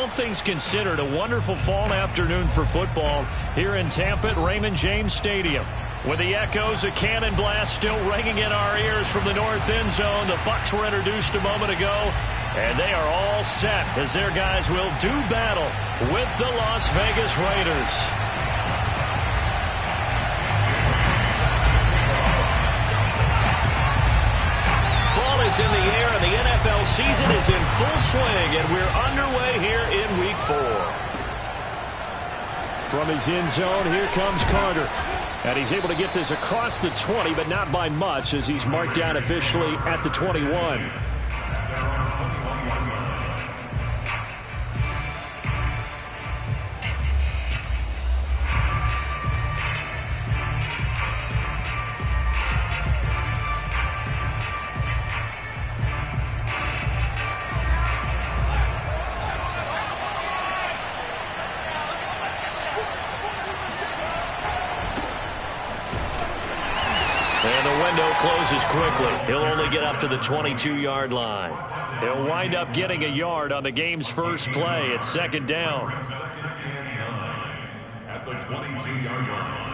all things considered, a wonderful fall afternoon for football here in Tampa at Raymond James Stadium. With the echoes of cannon blast still ringing in our ears from the north end zone, the Bucs were introduced a moment ago, and they are all set as their guys will do battle with the Las Vegas Raiders. Fall is in the air, and the NFL season is in full swing, and we're underway here in Week 4. From his end zone, here comes Carter. And he's able to get this across the 20, but not by much, as he's marked down officially at the 21. And the window closes quickly. He'll only get up to the 22-yard line. He'll wind up getting a yard on the game's first play. It's second down. At the 22-yard line.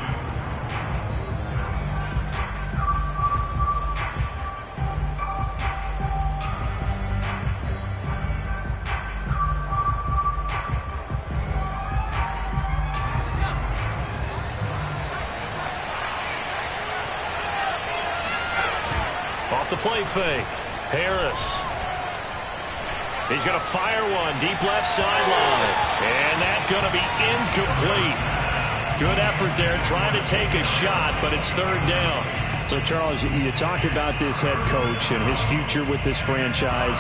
Off the play fake. Harris. He's going to fire one deep left sideline. And that's going to be incomplete. Good effort there trying to take a shot, but it's third down. So, Charles, you talk about this head coach and his future with this franchise.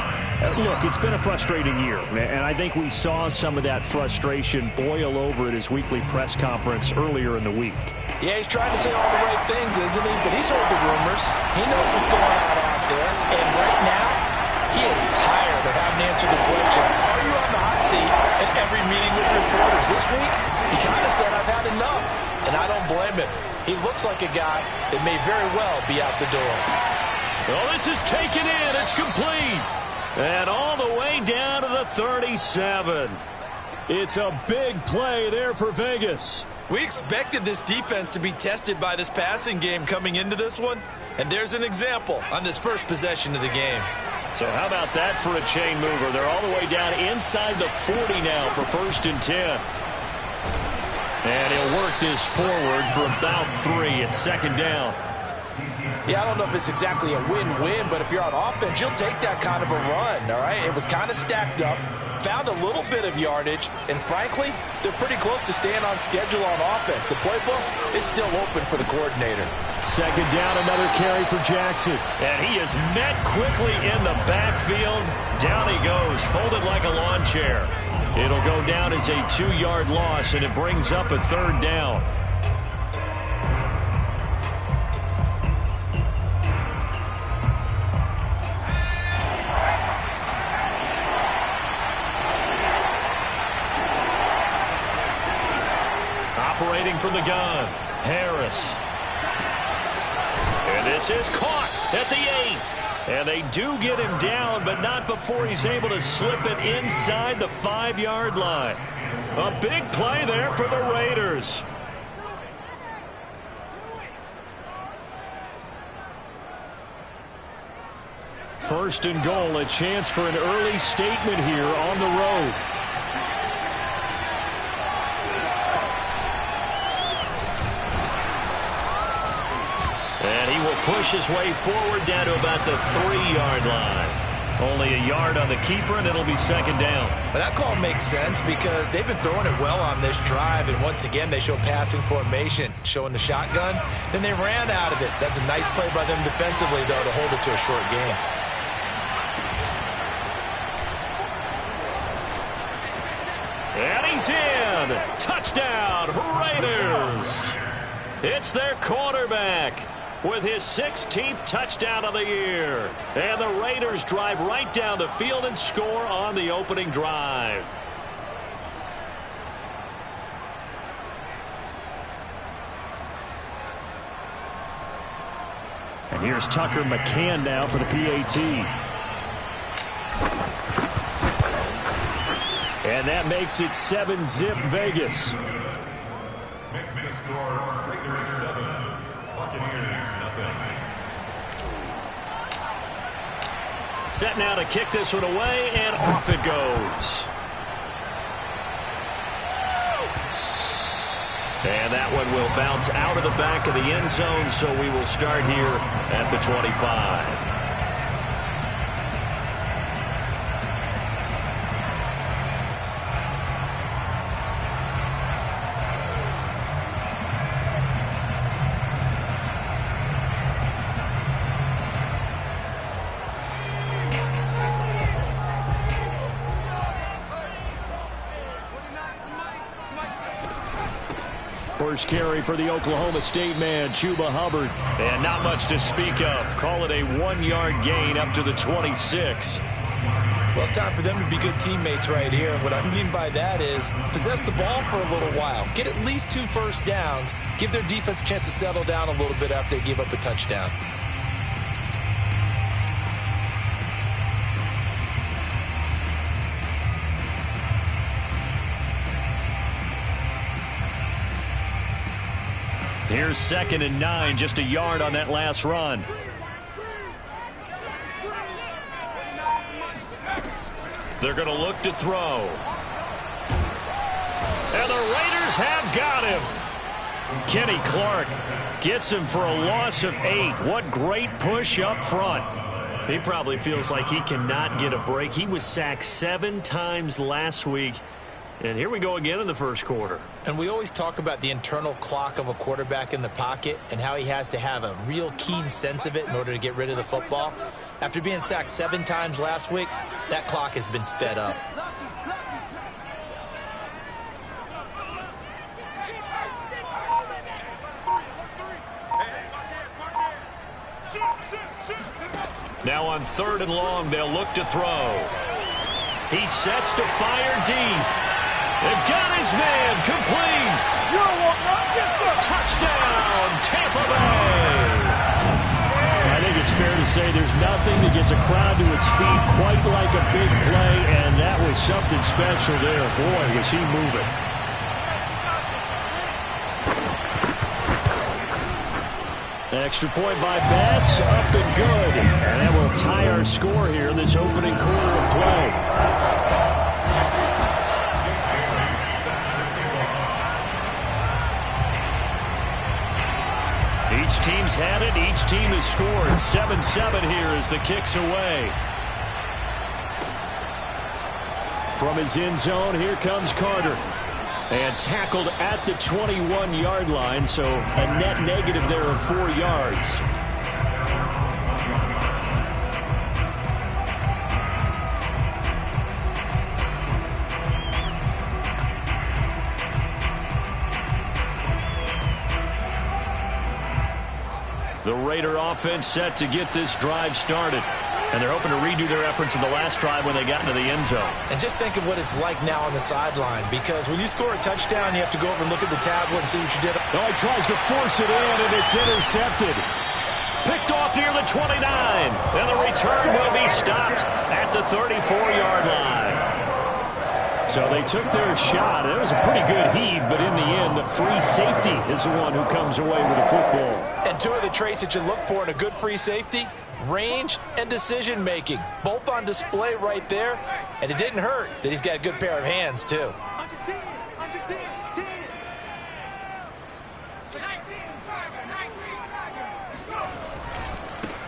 Look, it's been a frustrating year, and I think we saw some of that frustration boil over at his weekly press conference earlier in the week. Yeah, he's trying to say all the right things, isn't he? But he's heard the rumors. He knows what's going on out there. And right now, he is tired of having to answer the question, are you on the hot seat in every meeting with reporters? This week, he kind of said, I've had enough. And I don't blame him. He looks like a guy that may very well be out the door. Well, this is taken in. It's complete. And all the way down to the 37. It's a big play there for Vegas. We expected this defense to be tested by this passing game coming into this one. And there's an example on this first possession of the game. So how about that for a chain mover? They're all the way down inside the 40 now for 1st and 10. And he'll work this forward for about 3 at second down. Yeah, I don't know if it's exactly a win-win, but if you're on offense, you'll take that kind of a run, all right? It was kind of stacked up, found a little bit of yardage, and frankly, they're pretty close to staying on schedule on offense. The playbook is still open for the coordinator. Second down, another carry for Jackson. And he is met quickly in the backfield. Down he goes, folded like a lawn chair. It'll go down as a 2-yard loss, and it brings up a third down. Operating from the gun, Harris. And this is caught at the 8. And they do get him down, but not before he's able to slip it inside the 5-yard line. A big play there for the Raiders. First and goal, a chance for an early statement here on the road. And he will push his way forward down to about the 3-yard line. Only a yard on the keeper, and it'll be second down. But that call makes sense because they've been throwing it well on this drive, and once again they show passing formation, showing the shotgun. Then they ran out of it. That's a nice play by them defensively, though, to hold it to a short game. And he's in. Touchdown, Raiders. It's their quarterback with his 16th touchdown of the year. And the Raiders drive right down the field and score on the opening drive. And here's Tucker McCann now for the PAT. And that makes it 7-zip Vegas. Makes the score Raiders 7, Buccaneers nothing. Set now to kick this one away, and off it goes. And that one will bounce out of the back of the end zone, so we will start here at the 25. First carry for the Oklahoma State man, Chuba Hubbard. And not much to speak of. Call it a 1-yard gain up to the 26. Well, it's time for them to be good teammates right here. And what I mean by that is possess the ball for a little while. Get at least 2 first downs. Give their defense a chance to settle down a little bit after they give up a touchdown. Here's 2nd and 9, just a yard on that last run. They're going to look to throw. And the Raiders have got him. Kenny Clark gets him for a loss of 8. What great push up front. He probably feels like he cannot get a break. He was sacked 7 times last week. And here we go again in the first quarter. And we always talk about the internal clock of a quarterback in the pocket and how he has to have a real keen sense of it in order to get rid of the football. After being sacked 7 times last week, that clock has been sped up. Now on 3rd and long, they'll look to throw. He sets to fire deep. They've got his man complete. Touchdown, Tampa Bay. I think it's fair to say there's nothing that gets a crowd to its feet quite like a big play, and that was something special there. Boy, was he moving. Extra point by Bass, up and good. And that will tie our score here in this opening quarter of play. Each team's had it. Each team has scored. 7-7 here as the kick's away. From his end zone, here comes Carter. And tackled at the 21-yard line, so a net negative there of 4 yards. The Raider offense set to get this drive started. And they're hoping to redo their efforts in the last drive when they got into the end zone. And just think of what it's like now on the sideline, because when you score a touchdown, you have to go over and look at the tablet and see what you did. Oh, he tries to force it in, and it's intercepted. Picked off near the 29. And the return will be stopped at the 34-yard line. So they took their shot. It was a pretty good heave, but in the end, the free safety is the one who comes away with the football. And 2 of the traits that you look for in a good free safety: range and decision-making. Both on display right there. And it didn't hurt that he's got a good pair of hands, too.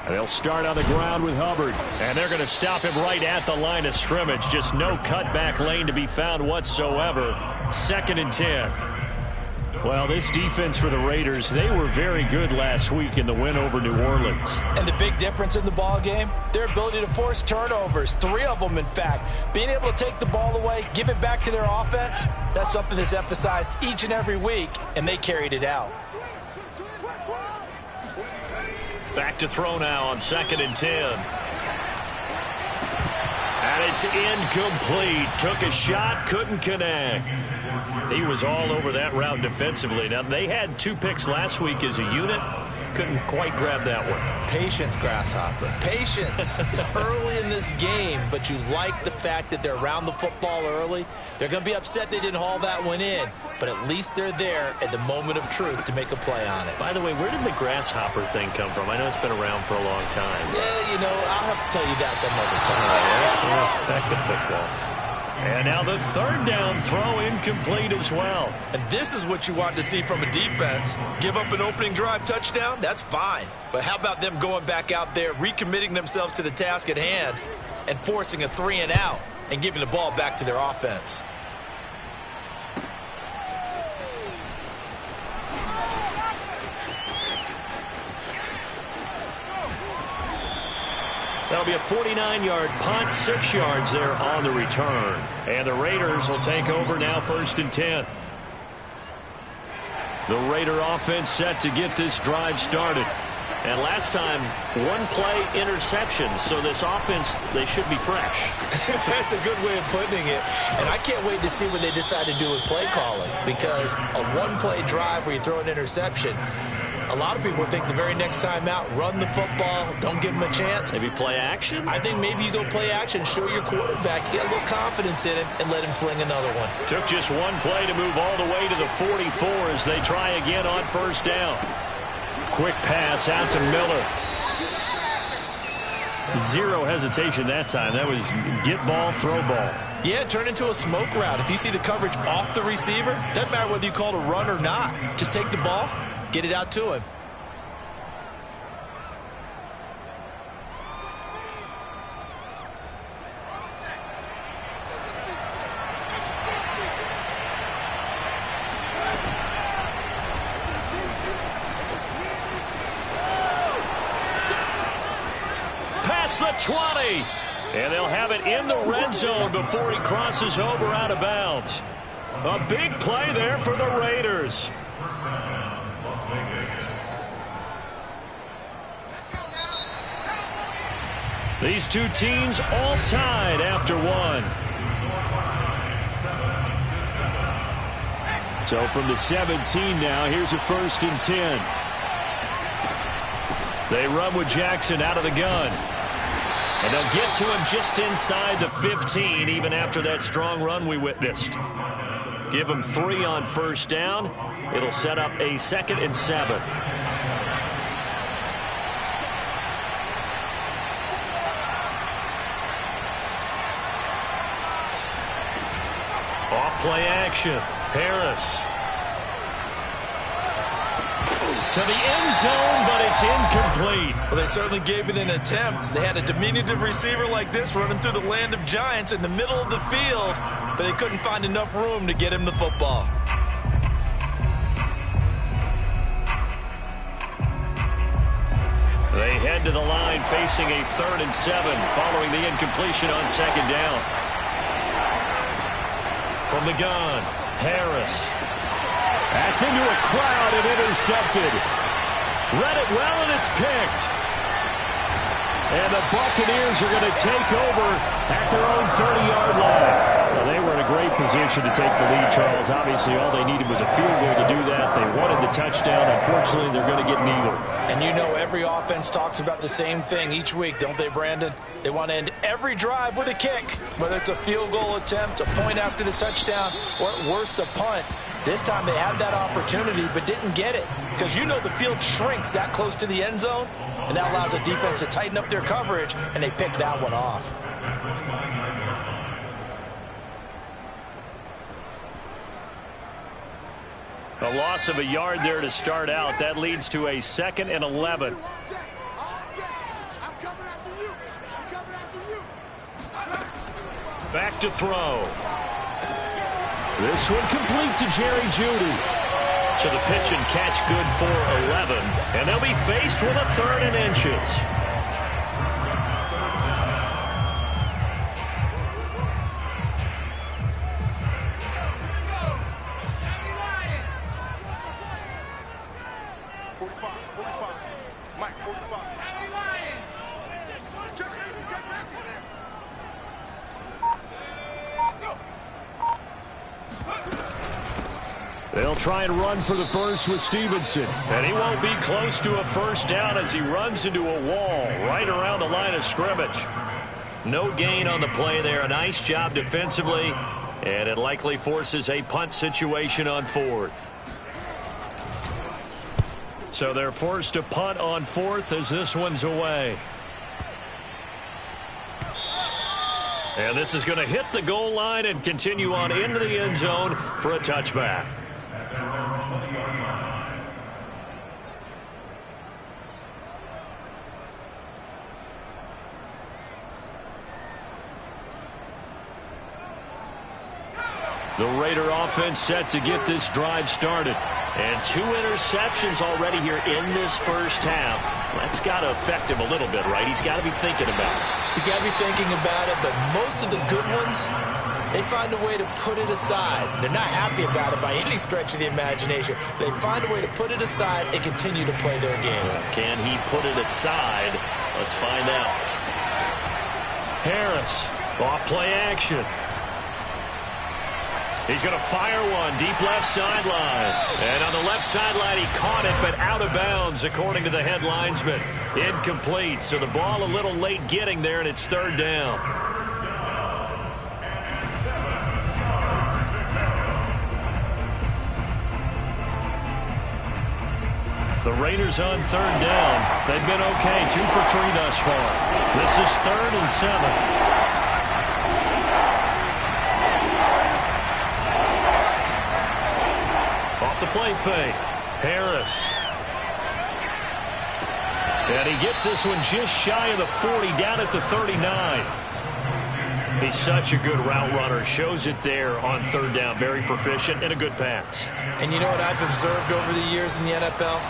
And they'll start on the ground with Hubbard. And they're going to stop him right at the line of scrimmage. Just no cutback lane to be found whatsoever. 2nd and 10. Well, this defense for the Raiders, they were very good last week in the win over New Orleans. And the big difference in the ball game, their ability to force turnovers, 3 of them, in fact. Being able to take the ball away, give it back to their offense, that's something that's emphasized each and every week, and they carried it out. Back to throw now on 2nd and 10. And it's incomplete. Took a shot, couldn't connect. He was all over that route defensively. Now, they had 2 picks last week as a unit. couldn't quite grab that one. Patience, Grasshopper. Patience. It's early in this game, but you like the fact that they're around the football early. They're going to be upset they didn't haul that one in, but at least they're there at the moment of truth to make a play on it. By the way, where did the grasshopper thing come from? I know it's been around for a long time. Yeah, you know, I'll have to tell you that some other time. Yeah, back to football. And now the third down throw incomplete as well. And this is what you want to see from a defense. Give up an opening drive touchdown, that's fine. But how about them going back out there, recommitting themselves to the task at hand, and forcing a 3-and-out and giving the ball back to their offense? That'll be a 49-yard punt, 6 yards there on the return. And the Raiders will take over now, 1st and 10. The Raider offense set to get this drive started. And last time, one play interception. So this offense, they should be fresh. That's a good way of putting it. And I can't wait to see what they decide to do with play calling. Because a one-play drive where you throw an interception, a lot of people think the very next time out, run the football, don't give them a chance. Maybe play action? I think maybe you go play action, show your quarterback, get a little confidence in him, and let him fling another one. Took just one play to move all the way to the 44 as they try again on 1st down. Quick pass out to Miller. Zero hesitation that time. That was get ball, throw ball. Yeah, turn into a smoke route. If you see the coverage off the receiver, doesn't matter whether you call it a run or not. Just take the ball, get it out to him. Past the 20. And they'll have it in the red zone before he crosses over out of bounds. A big play there for the Raiders. First down, Las Vegas. These two teams all tied after one. So from the 17 now, here's a 1st and 10. They run with Jackson out of the gun. And they'll get to him just inside the 15, even after that strong run we witnessed. Give him 3 on 1st down. It'll set up a 2nd and 7. Off play action. Harris. To the end zone, but it's incomplete. Well, they certainly gave it an attempt. They had a diminutive receiver like this running through the land of giants in the middle of the field, but they couldn't find enough room to get him the football. They head to the line facing a 3rd and 7 following the incompletion on 2nd down. From the gun, Harris. That's into a crowd and intercepted. Read it well, and it's picked. And the Buccaneers are going to take over at their own 30-yard line. Well, they were in a great position to take the lead, Charles. Obviously, all they needed was a field goal to do that. They wanted the touchdown. Unfortunately, they're going to get neither. And you know every offense talks about the same thing each week, don't they, Brandon? They want to end every drive with a kick, whether it's a field goal attempt, a point after the touchdown, or at worst, a punt. This time they had that opportunity but didn't get it because you know the field shrinks that close to the end zone, and that allows the defense to tighten up their coverage, and they picked that one off. A loss of a yard there to start out. That leads to a 2nd and 11. Back to throw. This one complete to Jerry Jeudy. So the pitch and catch good for 11. And they'll be faced with a 3rd and inches. They'll try and run for the first with Stevenson. And he won't be close to a first down as he runs into a wall right around the line of scrimmage. No gain on the play there. A nice job defensively. And it likely forces a punt situation on 4th. So they're forced to punt on 4th as this one's away. And this is going to hit the goal line and continue on into the end zone for a touchback. The Raider offense set to get this drive started. And 2 interceptions already here in this first half. That's got to affect him a little bit, right? He's got to be thinking about it. He's got to be thinking about it, but most of the good ones, they find a way to put it aside. They're not happy about it by any stretch of the imagination. They find a way to put it aside and continue to play their game. Can he put it aside? Let's find out. Harris, off play action. He's going to fire one deep left sideline. And on the left sideline, he caught it, but out of bounds, according to the head linesman. Incomplete. So the ball a little late getting there, and it's 3rd down. The Raiders on 3rd down. They've been okay, 2 for 3 thus far. This is 3rd and 7. The play fake. Harris. And he gets this one just shy of the 40, down at the 39. He's such a good route runner. Shows it there on 3rd down. Very proficient and a good pass. And you know what I've observed over the years in the NFL?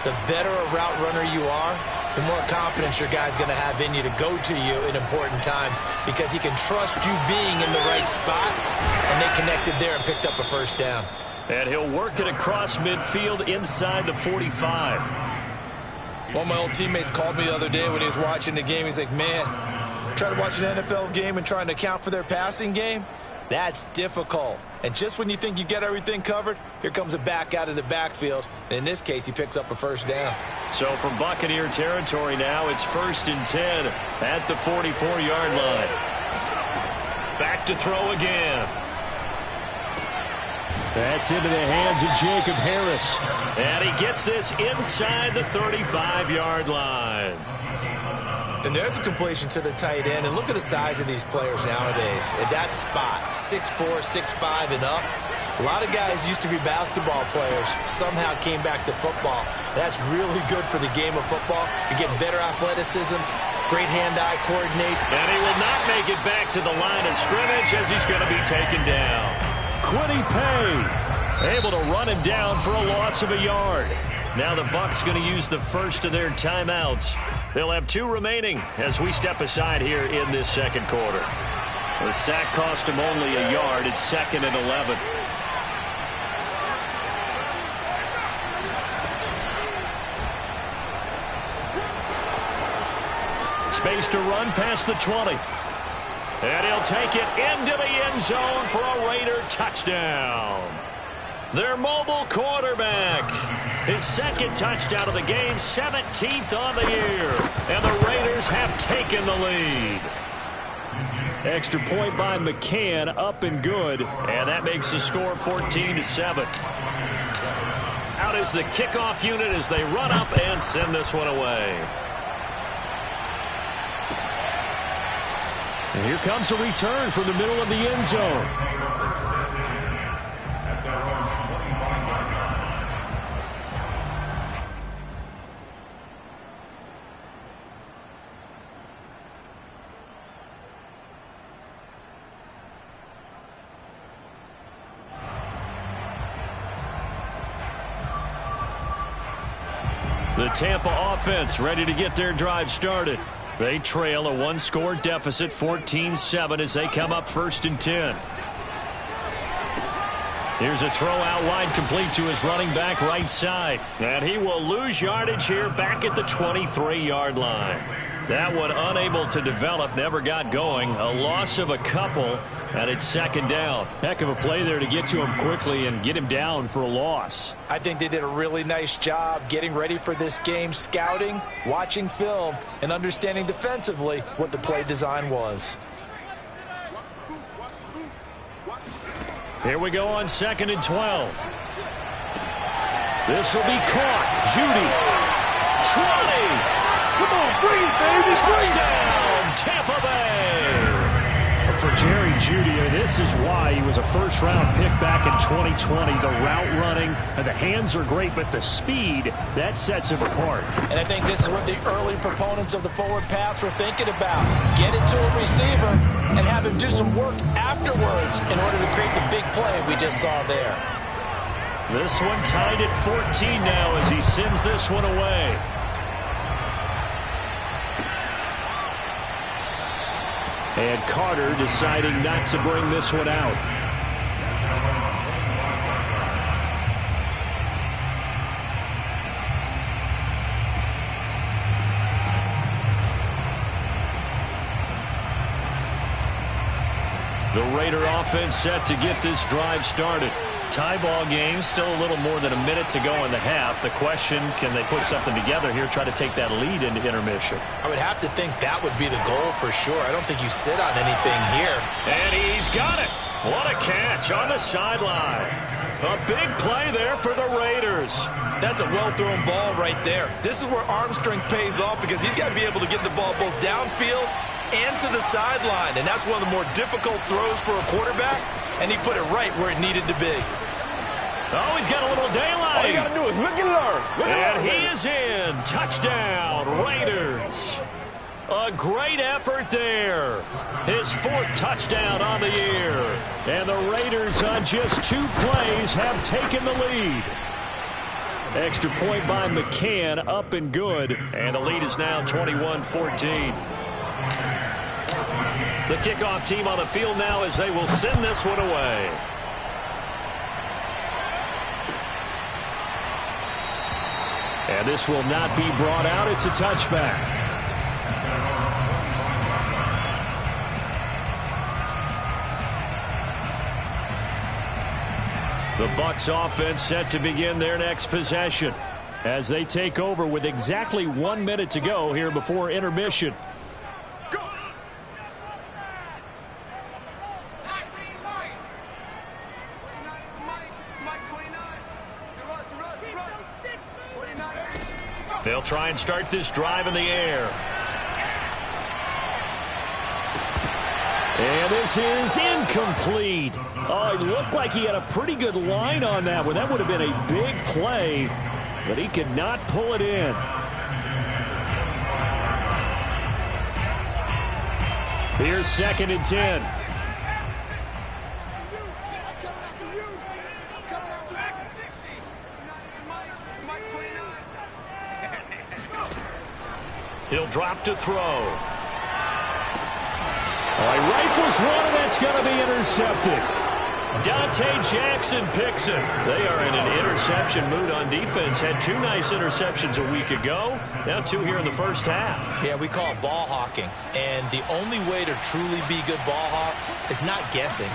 The better a route runner you are, the more confidence your guy's going to have in you to go to you in important times because he can trust you being in the right spot, and they connected there and picked up a first down. And he'll work it across midfield inside the 45. One of my old teammates called me the other day when he was watching the game. He's like, man, trying to watch an NFL game and trying to account for their passing game, that's difficult. And just when you think you get everything covered, here comes a back out of the backfield. And in this case, he picks up a first down. So from Buccaneer territory now, it's 1st and 10 at the 44-yard line. Back to throw again. That's into the hands of Jacob Harris. And he gets this inside the 35-yard line. And there's a completion to the tight end. And look at the size of these players nowadays. At that spot, 6'4", 6'5", and up. A lot of guys used to be basketball players. Somehow came back to football. That's really good for the game of football. You're getting better athleticism, great hand-eye coordinate. And he will not make it back to the line of scrimmage as he's going to be taken down. Quiddy Pay able to run him down for a loss of a yard. Now the Bucs going to use the first of their timeouts. They'll have 2 remaining as we step aside here in this second quarter. The sack cost him only a yard. It's 2nd and 11. Space to run past the 20. And he'll take it into the end zone for a Raider touchdown. Their mobile quarterback. His 2nd touchdown of the game, 17th on the year. And the Raiders have taken the lead. Extra point by McCann, up and good. And that makes the score 14-7. Out is the kickoff unit as they run up and send this one away. And here comes a return from the middle of the end zone. The Tampa offense ready to get their drive started. They trail a 1-score deficit, 14-7, as they come up 1st and 10. Here's a throw out wide, complete to his running back right side. And he will lose yardage here back at the 23-yard line. That one unable to develop, never got going. A loss of a couple. And it's second down. Heck of a play there to get to him quickly and get him down for a loss. I think they did a really nice job getting ready for this game, scouting, watching film, and understanding defensively what the play design was. Here we go on 2nd and 12. This will be caught. Judy. 20. Come on, bring it, baby. Touchdown, Tampa Bay. For Jerry Jeudy, this is why he was a first-round pick back in 2020. The route running, and the hands are great, but the speed, that sets him apart. And I think this is what the early proponents of the forward pass were thinking about. Get it to a receiver and have him do some work afterwards in order to create the big play we just saw there. This one tied at 14 now as he sends this one away. And Carter deciding not to bring this one out. The Raider offense set to get this drive started. Tie ball game, still a little more than a minute to go in the half. The question, can they put something together here, try to take that lead into intermission? I would have to think that would be the goal for sure. I don't think you sit on anything here. And he's got it. What a catch on the sideline. A big play there for the Raiders. That's a well-thrown ball right there. This is where arm strength pays off because he's got to be able to get the ball both downfield and to the sideline. And that's one of the more difficult throws for a quarterback. And he put it right where it needed to be. Oh, he's got a little daylight. All you got to do is look and learn. And he is in. Touchdown, Raiders. A great effort there. His 4th touchdown on the year. And the Raiders on just 2 plays have taken the lead. Extra point by McCann, up and good. And the lead is now 21-14. The kickoff team on the field now as they will send this one away. And this will not be brought out. It's a touchback. The Bucs offense set to begin their next possession as they take over with exactly 1 minute to go here before intermission. They'll try and start this drive in the air. And this is incomplete. Oh, it looked like he had a pretty good line on that one. That would have been a big play, but he could not pull it in. Here's 2nd and 10. He'll drop to throw. All right, rifles one, and that's going to be intercepted. Dante Jackson picks him. They are in an interception mood on defense. Had 2 nice interceptions a week ago. Now 2 here in the first half. Yeah, we call it ball hawking. And the only way to truly be good ball hawks is not guessing.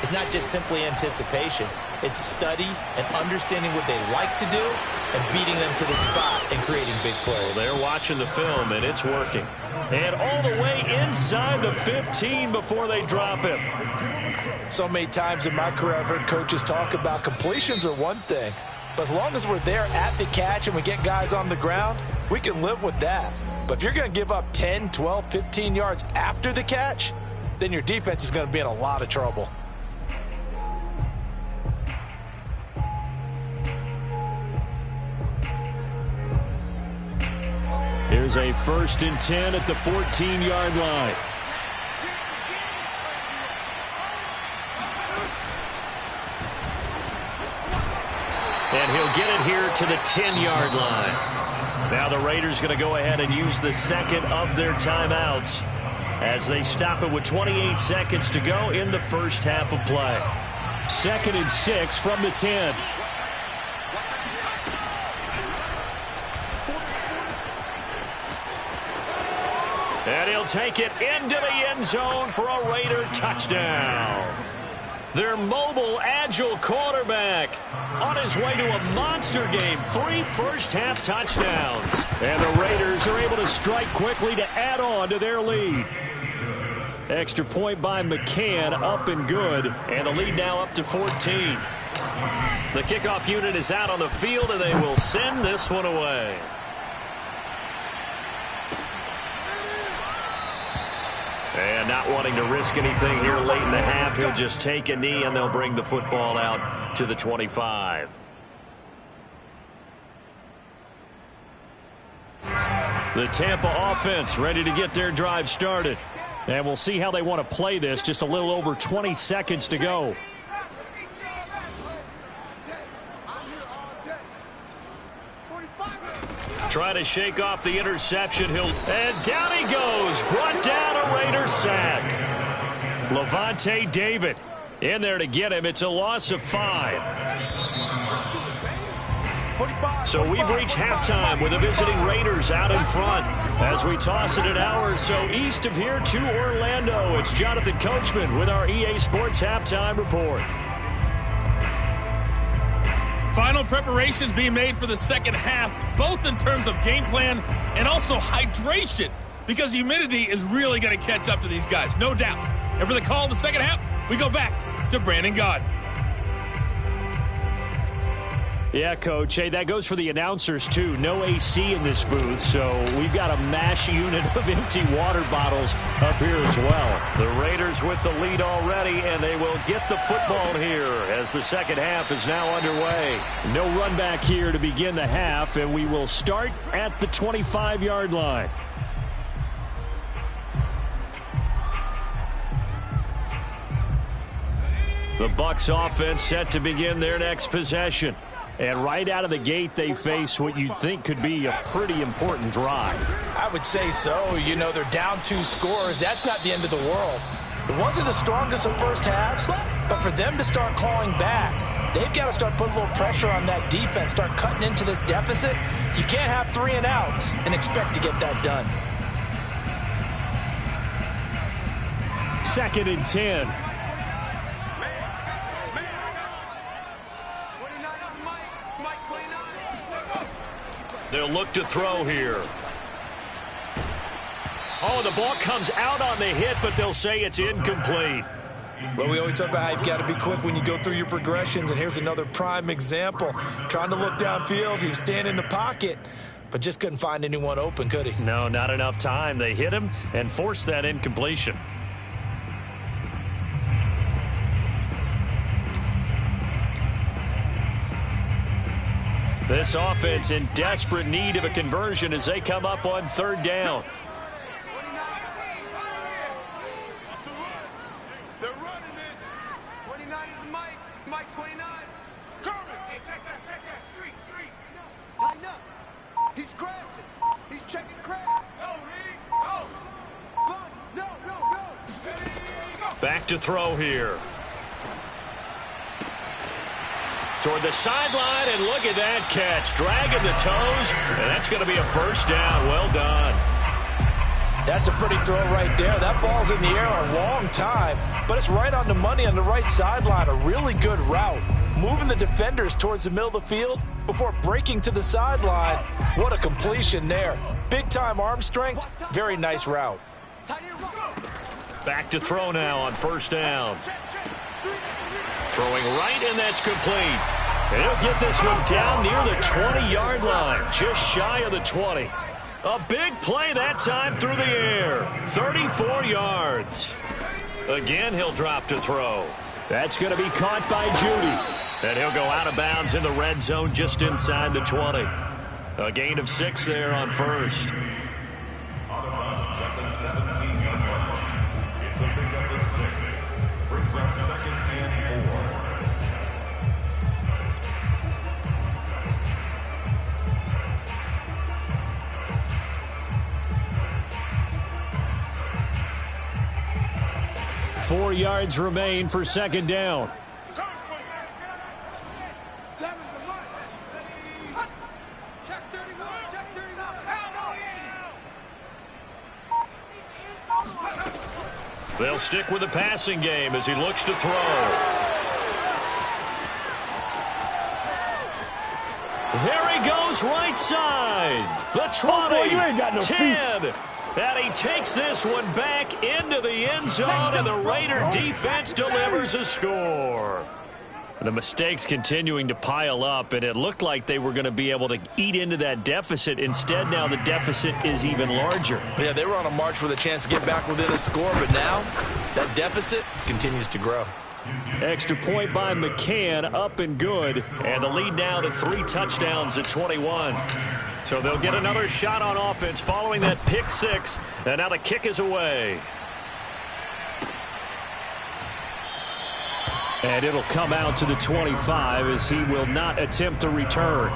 It's not just simply anticipation. It's study and understanding what they like to do and beating them to the spot and creating big plays. Well, they're watching the film, and it's working. And all the way inside the 15 before they drop him. So many times in my career I've heard coaches talk about completions are one thing, but as long as we're there at the catch and we get guys on the ground, we can live with that. But if you're going to give up 10, 12, 15 yards after the catch, then your defense is going to be in a lot of trouble. Here's a 1st and 10 at the 14-yard line. And he'll get it here to the 10-yard line. Now the Raiders going to go ahead and use the 2nd of their timeouts as they stop it with 28 seconds to go in the first half of play. 2nd and 6 from the 10. And he'll take it into the end zone for a Raider touchdown. Their mobile, agile quarterback on his way to a monster game. 3 first-half touchdowns. And the Raiders are able to strike quickly to add on to their lead. Extra point by McCann, up and good. And the lead now up to 14. The kickoff unit is out on the field, and they will send this one away. And not wanting to risk anything here late in the half, he'll just take a knee, and they'll bring the football out to the 25. The Tampa offense ready to get their drive started. And we'll see how they want to play this. Just a little over 20 seconds to go. Try to shake off the interception. And down he goes. Brought down a Raider sack. Levante David in there to get him. It's a loss of 5. So we've reached halftime with the visiting Raiders out in front. As we toss it an hour or so east of here to Orlando, it's Jonathan Coachman with our EA Sports Halftime Report. Final preparations being made for the second half, both in terms of game plan and also hydration, because humidity is really going to catch up to these guys, no doubt. And for the call of the second half, we go back to Brandon Gaudin. Yeah, Coach. Hey, that goes for the announcers, too. No AC in this booth, so we've got a mash unit of empty water bottles up here as well. The Raiders with the lead already, and they will get the football here as the second half is now underway. No run back here to begin the half, and we will start at the 25-yard line. The Bucs offense set to begin their next possession. And right out of the gate, they face what you'd think could be a pretty important drive. I would say so. You know, they're down 2 scores. That's not the end of the world. It wasn't the strongest of first halves, but for them to start clawing back, they've got to start putting a little pressure on that defense, start cutting into this deficit. You can't have 3 and outs and expect to get that done. 2nd and 10. They'll look to throw here. Oh, the ball comes out on the hit, but they'll say it's incomplete. Well, we always talk about how you've got to be quick when you go through your progressions, and here's another prime example. Trying to look downfield, he was standing in the pocket, but just couldn't find anyone open, could he? No, not enough time. They hit him and forced that incompletion. This offense in desperate need of a conversion as they come up on 3rd down. They're running it. 29 is Mike. Mike 29. Curvin. Hey, check that. Street. Tighten up. He's crashing. He's checking crash. No, Reed. No. Back to throw here. Toward the sideline, and look at that catch. Dragging the toes, and that's going to be a first down. Well done. That's a pretty throw right there. That ball's in the air a long time, but it's right on the money on the right sideline. A really good route. Moving the defenders towards the middle of the field before breaking to the sideline. What a completion there. Big-time arm strength. Very nice route. Back to throw now on 1st down. Throwing right, and that's complete. And he'll get this one down near the 20-yard line, just shy of the 20. A big play that time through the air. 34 yards. Again, he'll drop to throw. That's going to be caught by Judy. And he'll go out of bounds in the red zone just inside the 20. A gain of 6 there on 1st. Out of bounds at the 17-yard line. It's a pickup of 6. Brings up 2nd and 4. Four yards remain for 2nd down. They'll stick with the passing game as he looks to throw. There he goes, right side. The 20, 10. And he takes this one back into the end zone, and the Raider defense delivers a score. The mistakes continuing to pile up, and it looked like they were going to be able to eat into that deficit. Instead, now the deficit is even larger. Yeah, they were on a march with a chance to get back within a score, but now that deficit continues to grow. Extra point by McCann, up and good. And the lead now to 3 touchdowns at 21. So they'll get another shot on offense following that pick 6. And now the kick is away. And it'll come out to the 25 as he will not attempt to return.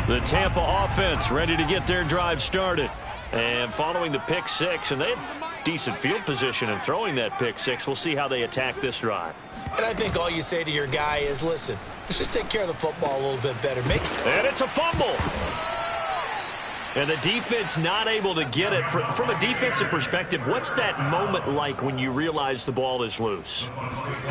The Tampa offense ready to get their drive started. And following the pick 6, and they had decent field position in throwing that pick 6. We'll see how they attack this drive. And I think all you say to your guy is, listen, let's just take care of the football a little bit better. And it's a fumble. And the defense not able to get it. From a defensive perspective, what's that moment like when you realize the ball is loose?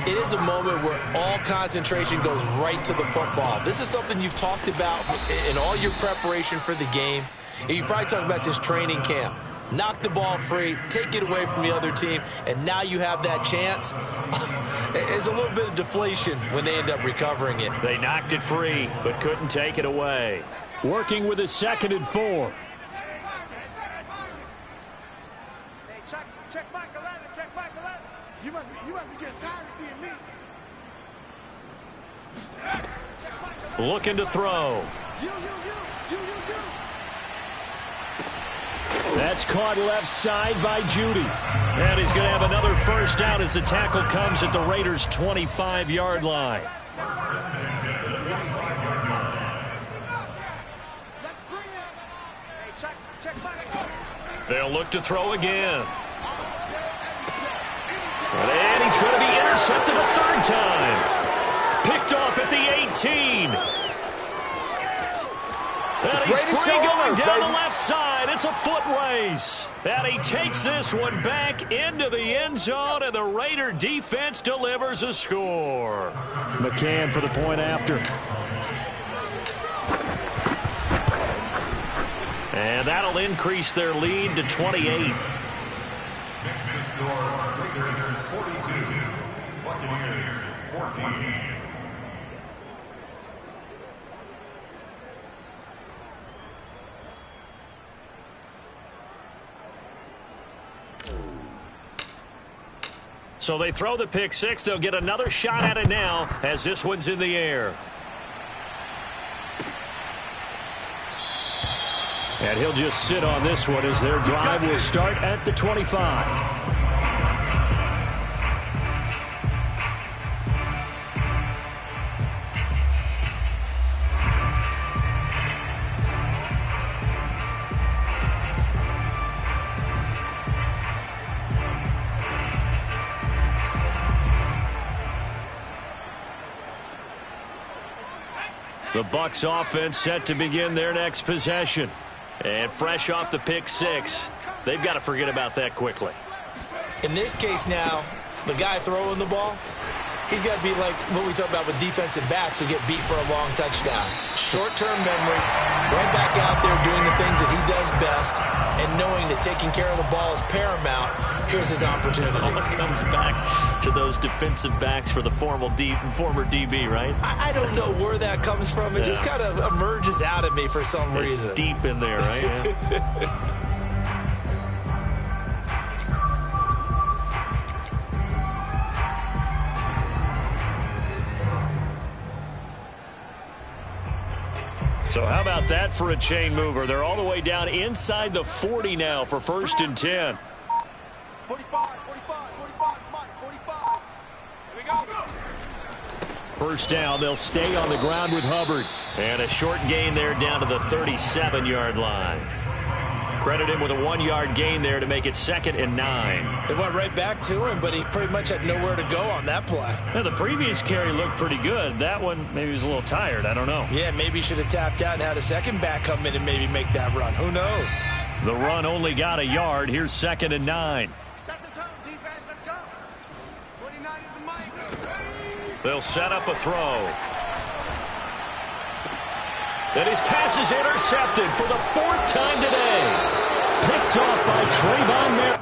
It is a moment where all concentration goes right to the football. This is something you've talked about in all your preparation for the game. And you probably talked about since training camp. Knock the ball free, take it away from the other team, and now you have that chance. It's a little bit of deflation when they end up recovering it. They knocked it free, but couldn't take it away. Working with a 2nd and 4. Hey, check back 11, check back 11. You must be getting tired of seeing me. Looking to throw. You. That's caught left side by Judy. And he's going to have another first down as the tackle comes at the Raiders' 25-yard line. Let's bring it. Hey, check back. They'll look to throw again. And he's going to be intercepted a 3rd time. Picked off at the 18. And he's free going down the left side. It's a foot race. And he takes this one back into the end zone, and the Raider defense delivers a score. McCann for the point after. And that'll increase their lead to 28. Next to score, Raiders 42, Buccaneers 14. So they throw the pick 6. They'll get another shot at it now as this one's in the air. And he'll just sit on this one as their drive will start at the 25. The Bucs offense set to begin their next possession. And fresh off the pick 6, they've got to forget about that quickly. In this case now, the guy throwing the ball, he's got to be like what we talk about with defensive backs who get beat for a long touchdown. Short-term memory, right back out there doing the things that he does best, and knowing that taking care of the ball is paramount. Here's his opportunity. All it comes back to those defensive backs for the former DB, right? I don't know where that comes from. It just kind of emerges out of me for some reason. It's deep in there, right? Yeah. So how about that for a chain mover? They're all the way down inside the 40 now for 1st and 10. 45, Mike, 45. Here we go. First down, they'll stay on the ground with Hubbard. And a short gain there down to the 37-yard line. Credit him with a 1-yard gain there to make it 2nd and 9. They went right back to him, but he pretty much had nowhere to go on that play. Now, the previous carry looked pretty good. That one, maybe he was a little tired. I don't know. Yeah, maybe he should have tapped out and had a second back come in and maybe make that run. Who knows? The run only got a yard. Here's 2nd and 9. Set the tone, defense. Let's go. 29 is the mic. They'll set up a throw. And his pass is intercepted for the 4th time today. Picked off by Trayvon Merritt.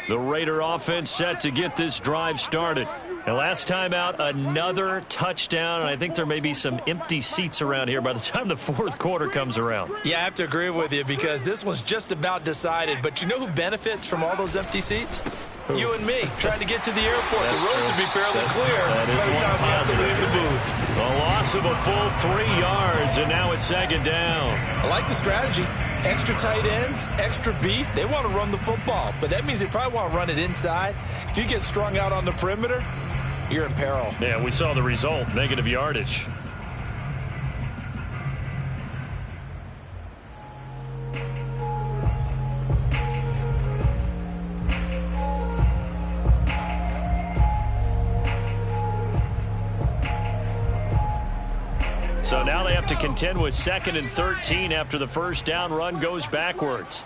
The Raider offense set to get this drive started. And last time out, another touchdown. And I think there may be some empty seats around here by the time the 4th quarter comes around. Yeah, I have to agree with you because this one's just about decided. But you know who benefits from all those empty seats? Who? You and me, trying to get to the airport. That's the roads true. will be fairly clear by the time we have to leave the booth. A loss of a full 3 yards, and now it's 2nd down. I like the strategy. Extra tight ends, extra beef. They want to run the football, but that means they probably want to run it inside. If you get strung out on the perimeter, you're in peril. Yeah, we saw the result, negative yardage. So now they have to contend with 2nd and 13 after the 1st down run goes backwards.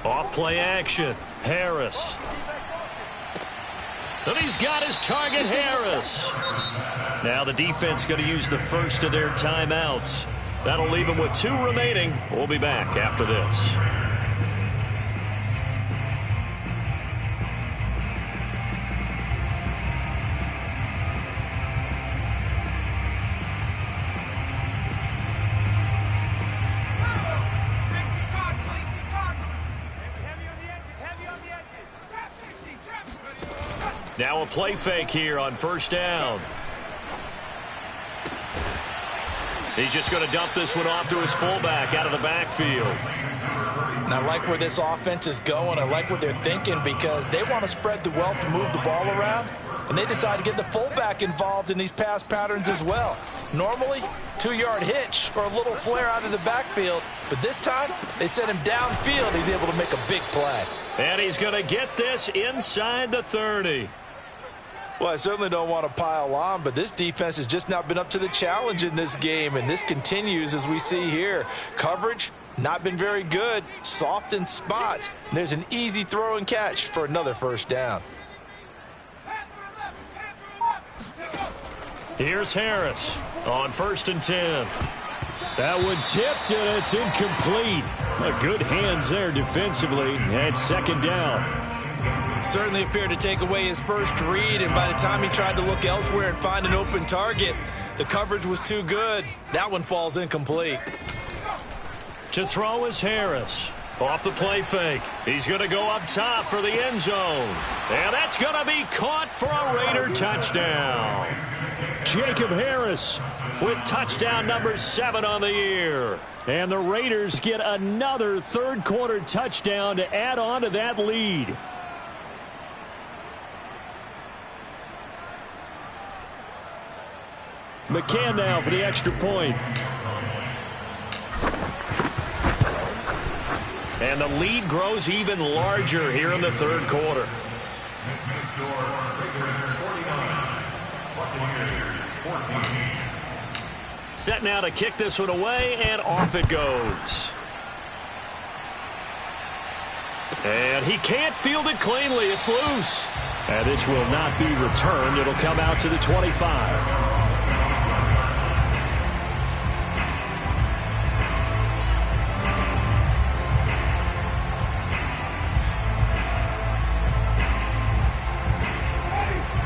Off play action. Harris. And he's got his target, Harris. Now the defense going to use the first of their timeouts. That'll leave them with 2 remaining. We'll be back after this. Now a play fake here on 1st down. He's just going to dump this one off to his fullback out of the backfield. And I like where this offense is going. I like what they're thinking because they want to spread the wealth and move the ball around. And they decide to get the fullback involved in these pass patterns as well. Normally, 2-yard hitch or a little flare out of the backfield. But this time, they sent him downfield. He's able to make a big play. And he's going to get this inside the 30. Well, I certainly don't want to pile on, but this defense has just not been up to the challenge in this game, and this continues as we see here. Coverage, not been very good, soft in spots. There's an easy throw and catch for another 1st down. Here's Harris on 1st and 10. That one tipped, and it's incomplete. Good hands there defensively, and 2nd down. Certainly appeared to take away his first read, and by the time he tried to look elsewhere and find an open target, the coverage was too good. That one falls incomplete. To throw is Harris. Off the play fake. He's going to go up top for the end zone. And that's going to be caught for a Raider touchdown. Jacob Harris with touchdown number 7 on the year. And the Raiders get another 3rd quarter touchdown to add on to that lead. McCann now for the extra point. And the lead grows even larger here in the 3rd quarter. Next to score, Raiders 49, Buccaneers 14. Set now to kick this one away, and off it goes. And he can't field it cleanly. It's loose. And this will not be returned. It'll come out to the 25.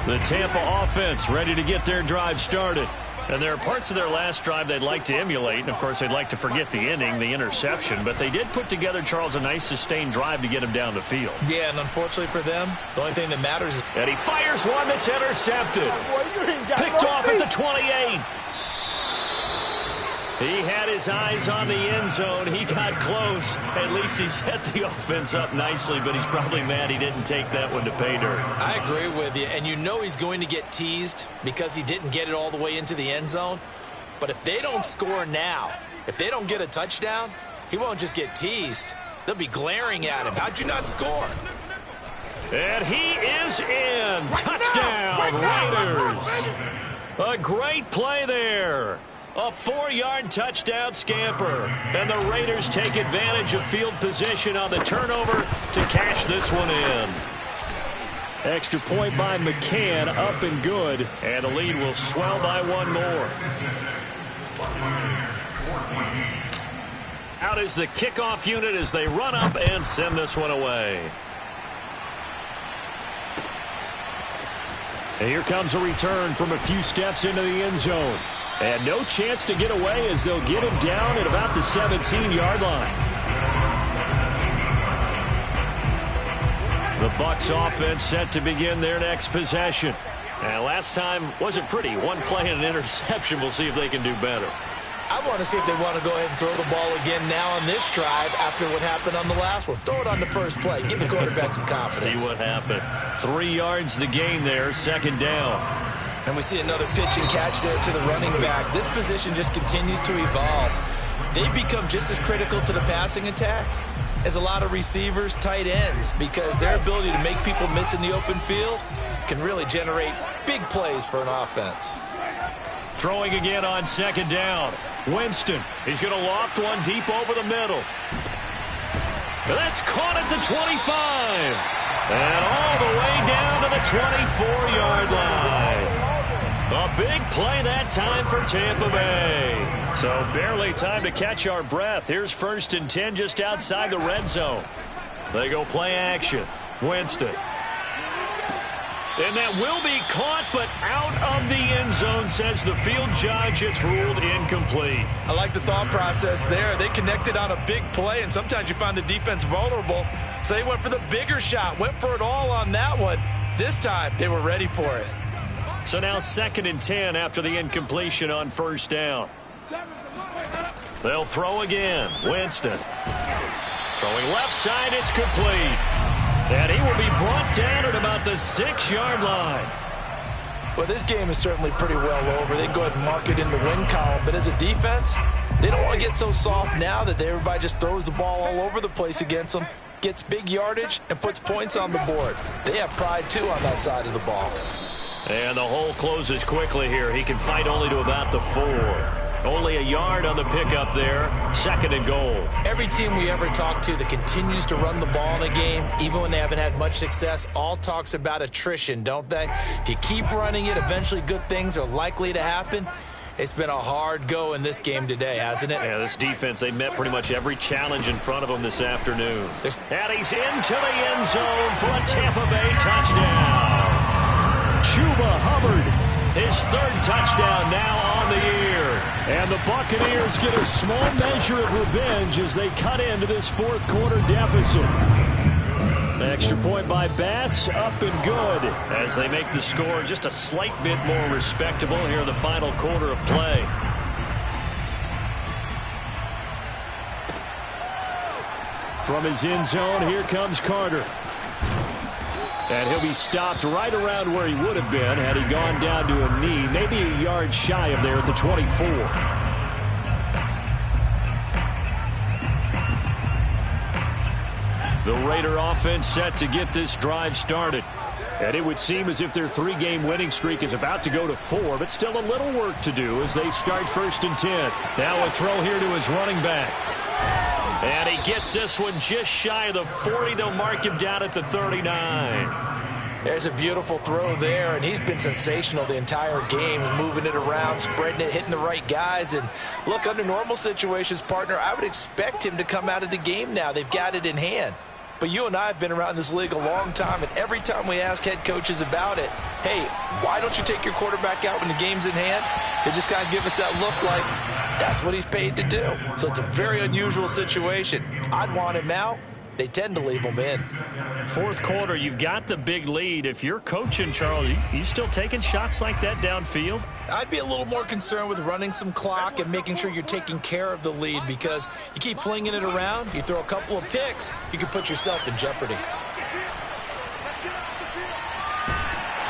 The Tampa offense ready to get their drive started. And there are parts of their last drive they'd like to emulate. And, of course, they'd like to forget the ending, the interception. But they did put together, Charles, a nice sustained drive to get him down the field. Yeah, and unfortunately for them, the only thing that matters is... And he fires one that's intercepted. Picked off at the 28. He had his eyes on the end zone. He got close. At least he set the offense up nicely, but he's probably mad he didn't take that one to pay dirt. I agree with you, and you know he's going to get teased because he didn't get it all the way into the end zone. But if they don't score now, if they don't get a touchdown, he won't just get teased. They'll be glaring at him. How'd you not score? And he is in. Touchdown, Raiders. A great play there. A 4-yard touchdown scamper. And the Raiders take advantage of field position on the turnover to cash this one in. Extra point by McCann, up and good. And the lead will swell by one more. Out is the kickoff unit as they run up and send this one away. And here comes a return from a few steps into the end zone. And no chance to get away as they'll get him down at about the 17-yard line. The Bucs offense set to begin their next possession. And last time wasn't pretty. One play and an interception. We'll see if they can do better. I want to see if they want to go ahead and throw the ball again now on this drive after what happened on the last one. Throw it on the first play. Give the quarterback some confidence. See what happens. 3 yards the gain there, second down. And we see another pitch and catch there to the running back. This position just continues to evolve. They become just as critical to the passing attack as a lot of receivers, tight ends, because their ability to make people miss in the open field can really generate big plays for an offense. Throwing again on second down. Winston. He's going to loft one deep over the middle. That's caught at the 25. And all the way down to the 24-yard line. A big play that time for Tampa Bay. So barely time to catch our breath. Here's 1st and 10 just outside the red zone. They go play action. Winston. And that will be caught, but out of the end zone, says the field judge. It's ruled incomplete. I like the thought process there. They connected on a big play, and sometimes you find the defense vulnerable. So they went for the bigger shot, went for it all on that one. This time, they were ready for it. So now 2nd and 10 after the incompletion on 1st down. They'll throw again. Winston. Throwing left side, it's complete. And he will be brought down at about the 6-yard line. Well, this game is certainly pretty well over. They can go ahead and mark it in the win column. But as a defense, they don't want to get so soft now that everybody just throws the ball all over the place against them, gets big yardage, and puts points on the board. They have pride, too, on that side of the ball. And the hole closes quickly here. He can fight only to about the 4. Only a yard on the pickup there. 2nd and goal. Every team we ever talk to that continues to run the ball in a game, even when they haven't had much success, all talks about attrition, don't they? If you keep running it, eventually good things are likely to happen. It's been a hard go in this game today, hasn't it? Yeah, this defense, they met pretty much every challenge in front of them this afternoon. And he's into the end zone for a Tampa Bay touchdown. Chuba Hubbard. His 3rd touchdown now on the year. And the Buccaneers get a small measure of revenge as they cut into this 4th quarter deficit. Extra point by Bass, up and good. As they make the score just a slight bit more respectable here in the final quarter of play. From his end zone, here comes Carter. And he'll be stopped right around where he would have been had he gone down to a knee, maybe a yard shy of there at the 24. The Raider offense set to get this drive started. And it would seem as if their 3-game winning streak is about to go to 4, but still a little work to do as they start 1st and 10. Now a throw here to his running back. And he gets this one just shy of the 40. They'll mark him down at the 39. There's a beautiful throw there, and he's been sensational the entire game, moving it around, spreading it, hitting the right guys. And look, under normal situations, partner, I would expect him to come out of the game now. They've got it in hand. But you and I have been around this league a long time, and every time we ask head coaches about it, hey, why don't you take your quarterback out when the game's in hand? They just kind of give us that look like that's what he's paid to do. So it's a very unusual situation. I'd want him out, they tend to leave them in. Fourth quarter, you've got the big lead. If you're coaching, Charles, you still taking shots like that downfield? I'd be a little more concerned with running some clock and making sure you're taking care of the lead, because you keep flinging it around, you throw a couple of picks, you could put yourself in jeopardy.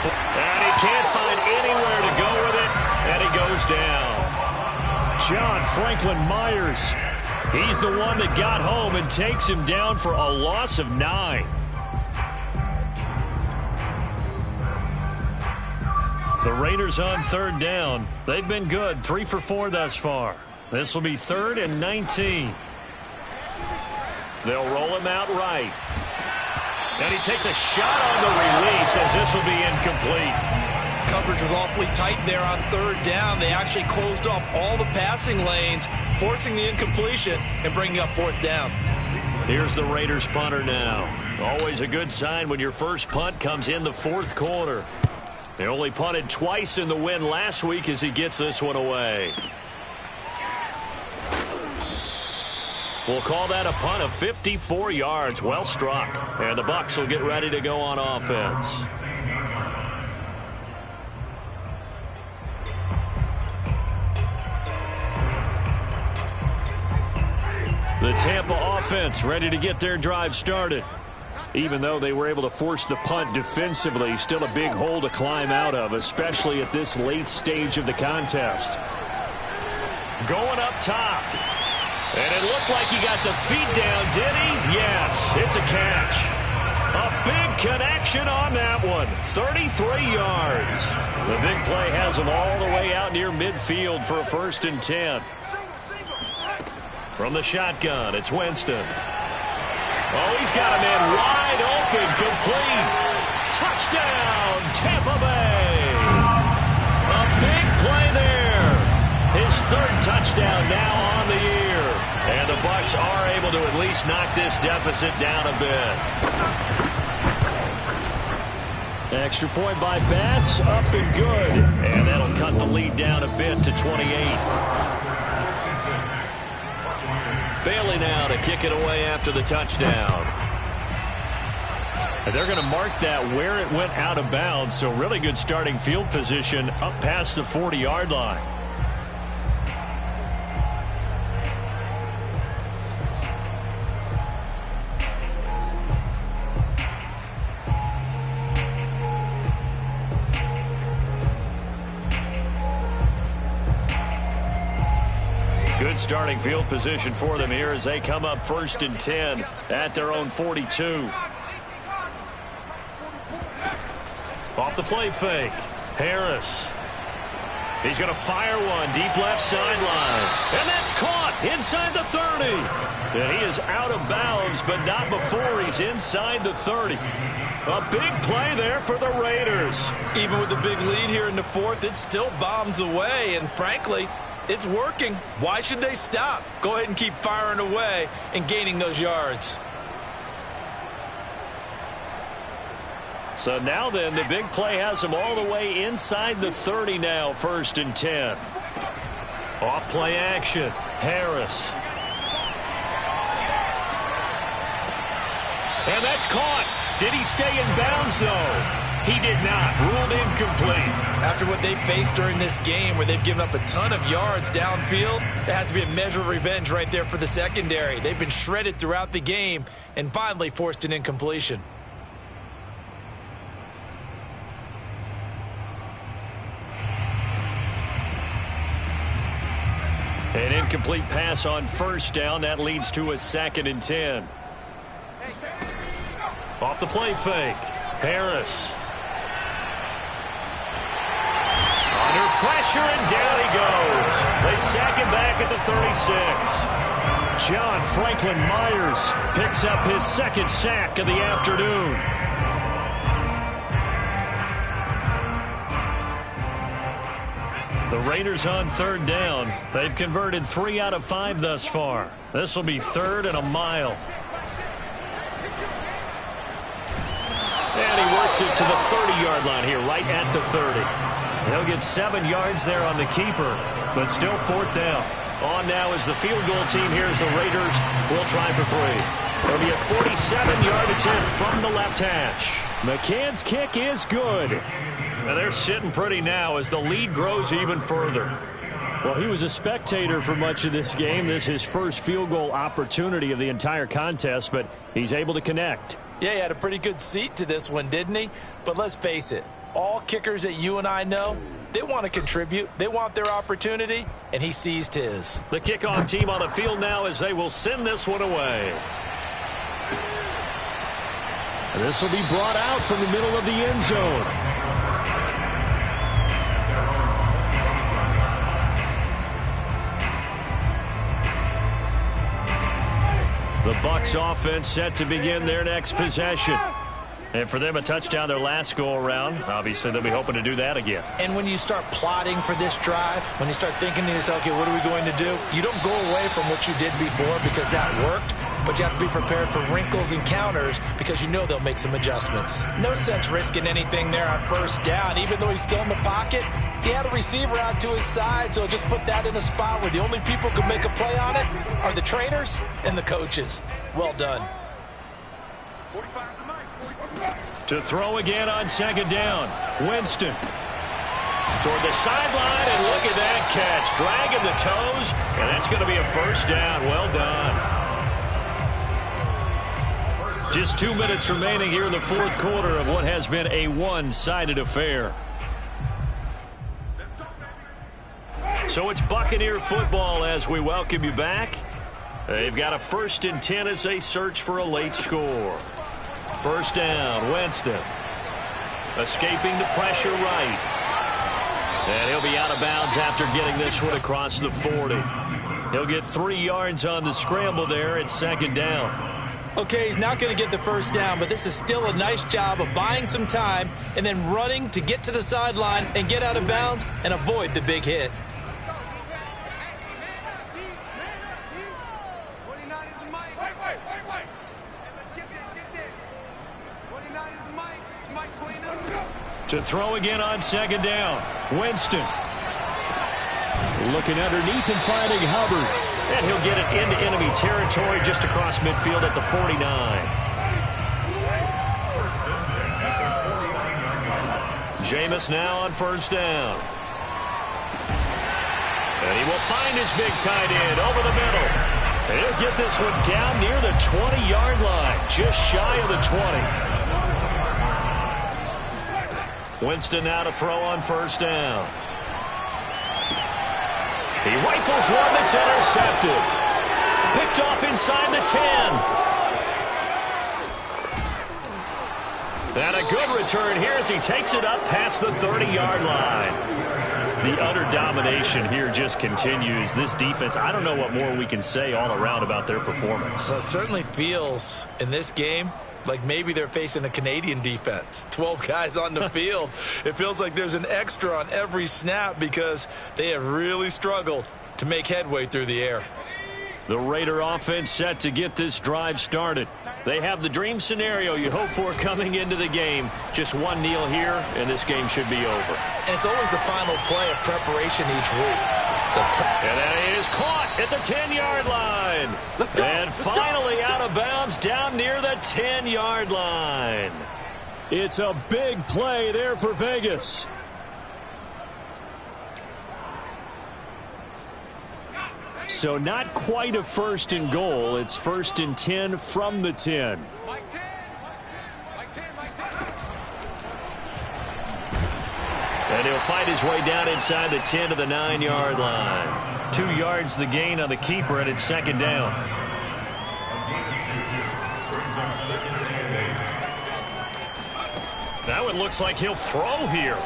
And he can't find anywhere to go with it, and he goes down. John Franklin Myers, he's the one that got home and takes him down for a loss of 9. The Raiders on third down. They've been good, 3 for 4 thus far. This will be 3rd and 19. They'll roll him out right. And he takes a shot on the release as this will be incomplete. Coverage was awfully tight there on third down. They actually closed off all the passing lanes, forcing the incompletion and bringing up fourth down. Here's the Raiders punter now. Always a good sign when your first punt comes in the fourth quarter. They only punted twice in the win last week as he gets this one away. We'll call that a punt of 54 yards. Well struck. And the Bucs will get ready to go on offense. The Tampa offense ready to get their drive started. Even though they were able to force the punt defensively, still a big hole to climb out of, especially at this late stage of the contest. Going up top. And it looked like he got the feet down, did he? Yes, it's a catch. A big connection on that one. 33 yards. The big play has him all the way out near midfield for a 1st and 10. From the shotgun, it's Winston. Oh, he's got a man wide open, complete. Touchdown, Tampa Bay. A big play there. His 3rd touchdown now on the year. And the Bucs are able to at least knock this deficit down a bit. Extra point by Bass, up and good. And that'll cut the lead down a bit to 28. Bailey now to kick it away after the touchdown. And they're going to mark that where it went out of bounds, so really good starting field position up past the 40-yard line. Good starting field position for them here as they come up 1st and 10 at their own 42. Off the play fake. Harris. He's going to fire one deep left sideline. And that's caught inside the 30. And he is out of bounds, but not before he's inside the 30. A big play there for the Raiders. Even with the big lead here in the 4th, it still bombs away. And frankly, it's working. Why should they stop? Go ahead and keep firing away and gaining those yards. So now then, the big play has them all the way inside the 30 now, 1st and 10. Off play action. Harris. And that's caught. Did he stay in bounds, though? He did not. Ruled incomplete. After what they've faced during this game where they've given up a ton of yards downfield, there has to be a measure of revenge right there for the secondary. They've been shredded throughout the game and finally forced an incompletion. An incomplete pass on 1st down. That leads to a 2nd and 10. Off the play fake. Harris. Under pressure, and down he goes. They sack him back at the 36. John Franklin Myers picks up his 2nd sack of the afternoon. The Raiders on 3rd down. They've converted 3 out of 5 thus far. This will be 3rd and a mile. And he works it to the 30-yard line here, right at the 30. He'll get 7 yards there on the keeper, but still 4th down. On now is the field goal team here as the Raiders will try for three. It'll be a 47-yard attempt from the left hash. McCann's kick is good. Now they're sitting pretty now as the lead grows even further. Well, he was a spectator for much of this game. This is his first field goal opportunity of the entire contest, but he's able to connect. Yeah, he had a pretty good seat to this one, didn't he? But let's face it, all kickers that you and I know, they want to contribute. They want their opportunity, and he seized his. The kickoff team on the field now as they will send this one away. And this will be brought out from the middle of the end zone. The Bucs offense set to begin their next possession. And for them, a touchdown their last go-around. Obviously, they'll be hoping to do that again. And when you start plotting for this drive, when you start thinking to yourself, okay, what are we going to do? You don't go away from what you did before because that worked, but you have to be prepared for wrinkles and counters because you know they'll make some adjustments. No sense risking anything there on first down. Even though he's still in the pocket, he had a receiver out to his side, so just put that in a spot where the only people who can make a play on it are the trainers and the coaches. Well done. To throw again on second down. Winston. Toward the sideline, and look at that catch. Dragging the toes, and that's going to be a first down. Well done. Just 2 minutes remaining here in the fourth quarter of what has been a one-sided affair. So it's Buccaneer football as we welcome you back. They've got a 1st and 10 as they search for a late score. First down, Winston. Escaping the pressure right. And he'll be out of bounds after getting this one across the 40. He'll get 3 yards on the scramble there at second down. Okay, he's not going to get the first down, but this is still a nice job of buying some time and then running to get to the sideline and get out of bounds and avoid the big hit. To throw again on second down. Winston. Looking underneath and finding Hubbard. And he'll get it into enemy territory just across midfield at the 49. Jameis now on first down. And he will find his big tight end over the middle. And he'll get this one down near the 20-yard line, just shy of the 20. Winston now to throw on first down. He rifles one that's intercepted. Picked off inside the 10. And a good return here as he takes it up past the 30-yard line. The utter domination here just continues. This defense, I don't know what more we can say all around about their performance. Well, it certainly feels in this game like maybe they're facing a Canadian defense. 12 guys on the field. It feels like there's an extra on every snap because they have really struggled to make headway through the air. The Raider offense set to get this drive started. They have the dream scenario you hope for coming into the game. Just one kneel here, and this game should be over. And it's always the final play of preparation each week. And it is caught at the 10-yard line. And finally out of bounds down near the 10-yard line. It's a big play there for Vegas. So not quite a 1st and goal. It's 1st and 10 from the 10. And he'll fight his way down inside the 10 to the 9-yard line. 2 yards the gain on the keeper, and it's second down. Now it looks like he'll throw here.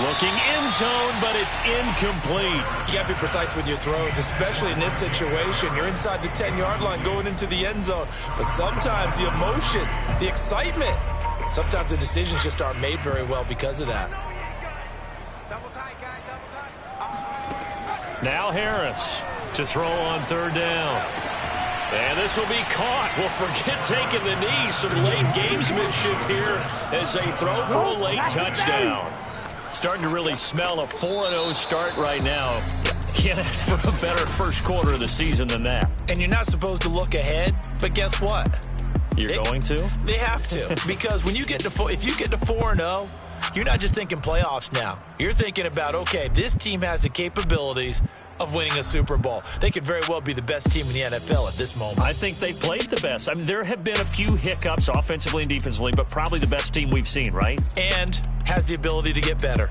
Looking end zone, but it's incomplete. You got to be precise with your throws, especially in this situation. You're inside the 10-yard line going into the end zone. But sometimes the emotion, the excitement, sometimes the decisions just aren't made very well because of that. Now Harris to throw on third down. And this will be caught. Well, forget taking the knee. Some late gamesmanship here as they throw for a late touchdown. Starting to really smell a 4-0 start right now. Can't ask for a better first quarter of the season than that. And you're not supposed to look ahead, but guess what? You're going to? They have to. Because when you get to if you get to 4-0, you're not just thinking playoffs now. You're thinking about, okay, this team has the capabilities of winning a Super Bowl. They could very well be the best team in the NFL at this moment. I think they played the best. I mean, there have been a few hiccups offensively and defensively, but probably the best team we've seen, right? And has the ability to get better.